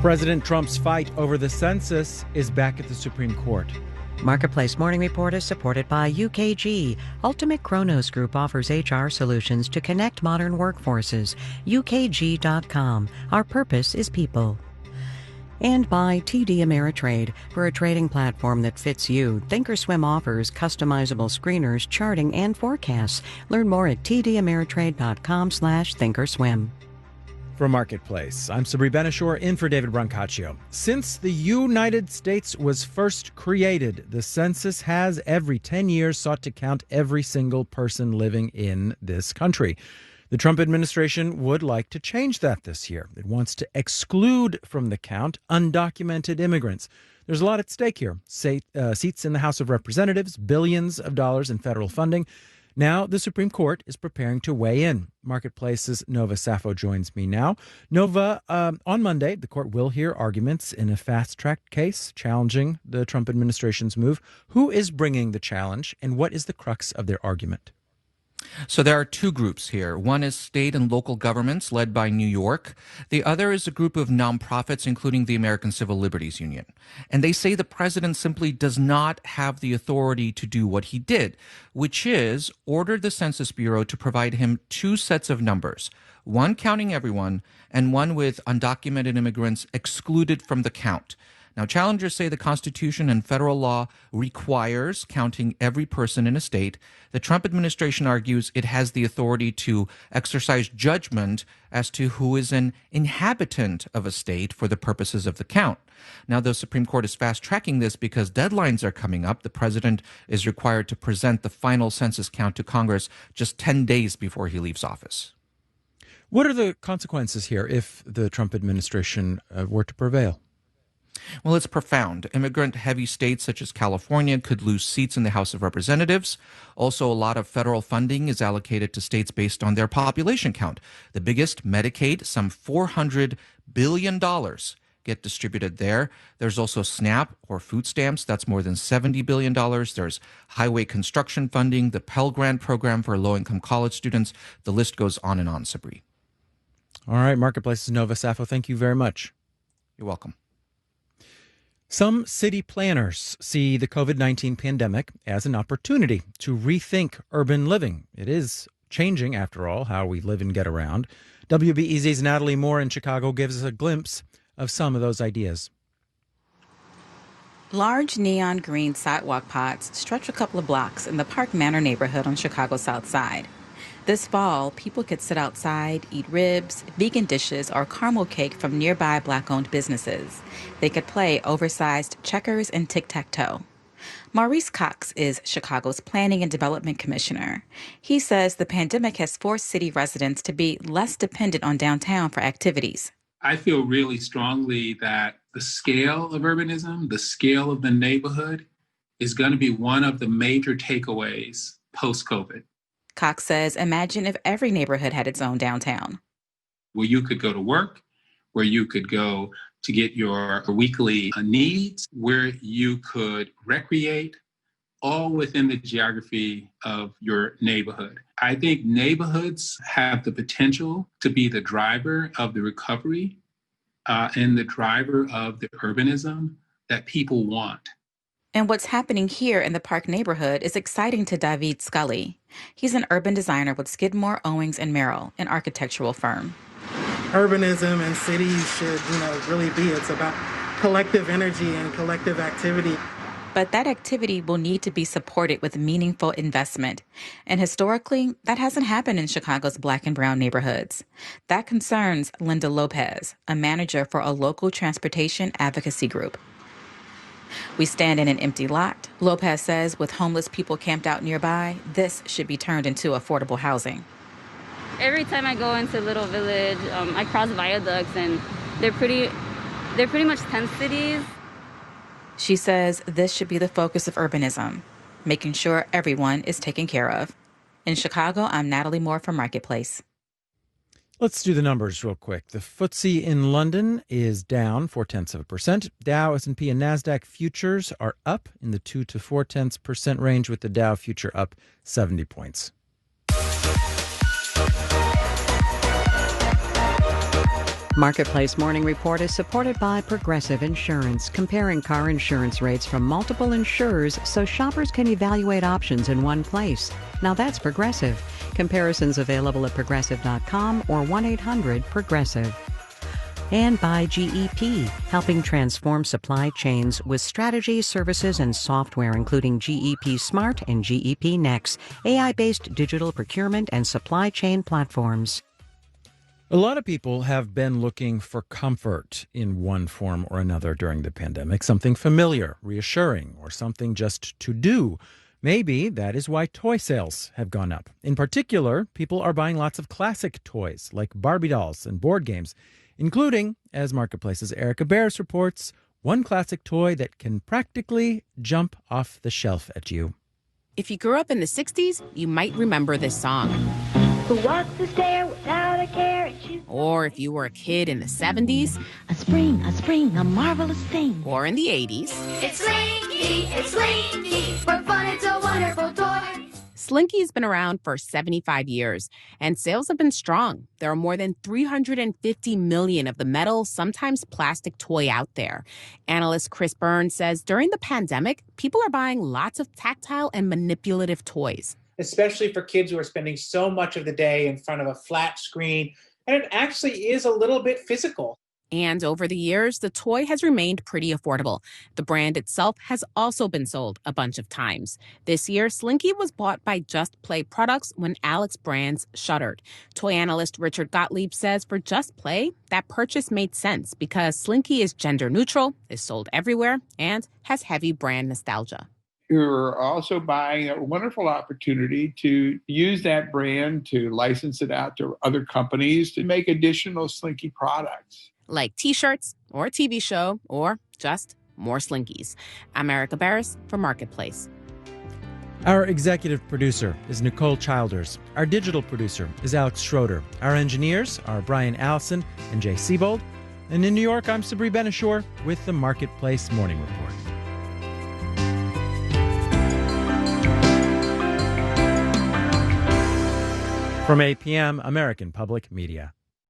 President Trump's fight over the census is back at the Supreme Court. Marketplace Morning Report is supported by UKG. Ultimate Kronos Group offers HR solutions to connect modern workforces. UKG.com. Our purpose is people. And by TD Ameritrade. For a trading platform that fits you, Thinkorswim offers customizable screeners, charting, and forecasts. Learn more at tdameritrade.com/thinkorswim. From Marketplace, I'm Sabri Benishore in for David Brancaccio. Since the United States was first created, the census has every 10 years sought to count every single person living in this country. The Trump administration would like to change that this year. It wants to exclude from the count undocumented immigrants. There's a lot at stake here. Seats in the House of Representatives, billions of dollars in federal funding. Now, the Supreme Court is preparing to weigh in. Marketplace's Nova Safo joins me now. Nova, on Monday, the court will hear arguments in a fast-track case challenging the Trump administration's move. Who is bringing the challenge, and what is the crux of their argument? So there are two groups here. One is state and local governments led by New York. The other is a group of nonprofits, including the American Civil Liberties Union. And they say the president simply does not have the authority to do what he did, which is order the Census Bureau to provide him two sets of numbers, one counting everyone and one with undocumented immigrants excluded from the count. Now, challengers say the Constitution and federal law requires counting every person in a state. The Trump administration argues it has the authority to exercise judgment as to who is an inhabitant of a state for the purposes of the count. Now, the Supreme Court is fast-tracking this because deadlines are coming up. The president is required to present the final census count to Congress just 10 days before he leaves office. What are the consequences here if the Trump administration were to prevail? Well, it's profound. Immigrant-heavy states such as California could lose seats in the House of Representatives. Also, a lot of federal funding is allocated to states based on their population count. The biggest, Medicaid, some $400 billion get distributed there. There's also SNAP or food stamps. That's more than $70 billion. There's highway construction funding, the Pell Grant program for low-income college students. The list goes on and on, Sabri. All right, Marketplace's Nova Safo, thank you very much. You're welcome. Some city planners see the COVID-19 pandemic as an opportunity to rethink urban living. It is changing, after all, how we live and get around. WBEZ's Natalie Moore in Chicago gives us a glimpse of some of those ideas. Large neon green sidewalk pods stretch a couple of blocks in the Park Manor neighborhood on Chicago's South Side. This fall, people could sit outside, eat ribs, vegan dishes, or caramel cake from nearby Black-owned businesses. They could play oversized checkers and tic-tac-toe. Maurice Cox is Chicago's Planning and Development Commissioner. He says the pandemic has forced city residents to be less dependent on downtown for activities. I feel really strongly that the scale of urbanism, the scale of the neighborhood, is going to be one of the major takeaways post-COVID. Cox says, imagine if every neighborhood had its own downtown. Where you could go to work, where you could go to get your weekly needs, where you could recreate, all within the geography of your neighborhood. I think neighborhoods have the potential to be the driver of the recovery and the driver of the urbanism that people want. And what's happening here in the Park neighborhood is exciting to David Scully. He's an urban designer with Skidmore, Owings & Merrill, an architectural firm. Urbanism and cities should, really be. It's about collective energy and collective activity. But that activity will need to be supported with meaningful investment. And historically, that hasn't happened in Chicago's Black and brown neighborhoods. That concerns Linda Lopez, a manager for a local transportation advocacy group. We stand in an empty lot. Lopez says with homeless people camped out nearby, this should be turned into affordable housing. Every time I go into Little Village, I cross viaducts, and they're pretty much tent cities. She says this should be the focus of urbanism, making sure everyone is taken care of. In Chicago, I'm Natalie Moore from Marketplace. Let's do the numbers real quick. The FTSE in London is down 0.4%. Dow, S&P, and NASDAQ futures are up in the 2 to 0.4% range, with the Dow future up 70 points. Marketplace Morning Report is supported by Progressive Insurance, comparing car insurance rates from multiple insurers so shoppers can evaluate options in one place. Now that's Progressive. Comparisons available at progressive.com or 1-800-PROGRESSIVE. And by GEP, helping transform supply chains with strategies, services, and software, including GEP Smart and GEP Next, AI-based digital procurement and supply chain platforms. A lot of people have been looking for comfort in one form or another during the pandemic, something familiar, reassuring, or something just to do. Maybe that is why toy sales have gone up. In particular, people are buying lots of classic toys like Barbie dolls and board games, including, as Marketplace's Erica Bears reports, one classic toy that can practically jump off the shelf at you. If you grew up in the 60s, you might remember this song. Who walks the stair without a care? Or if you were a kid in the 70s. A spring, a marvelous thing. Or in the 80s. It's Slinky, for fun it's a wonderful toy. Slinky's been around for 75 years, and sales have been strong. There are more than 350 million of the metal, sometimes plastic toy out there. Analyst Chris Burns says during the pandemic, people are buying lots of tactile and manipulative toys. Especially for kids who are spending so much of the day in front of a flat screen. And it actually is a little bit physical. And over the years, the toy has remained pretty affordable. The brand itself has also been sold a bunch of times. This year, Slinky was bought by Just Play Products when Alex Brands shuttered. Toy analyst Richard Gottlieb says for Just Play, that purchase made sense because Slinky is gender neutral, is sold everywhere, and has heavy brand nostalgia. You're also buying a wonderful opportunity to use that brand to license it out to other companies to make additional Slinky products. Like T-shirts, or a TV show, or just more Slinkies. I'm Erica Barris for Marketplace. Our executive producer is Nicole Childers. Our digital producer is Alex Schroeder. Our engineers are Brian Allison and Jay Siebold. And in New York, I'm Sabri Benishore with the Marketplace Morning Report. From APM, American Public Media.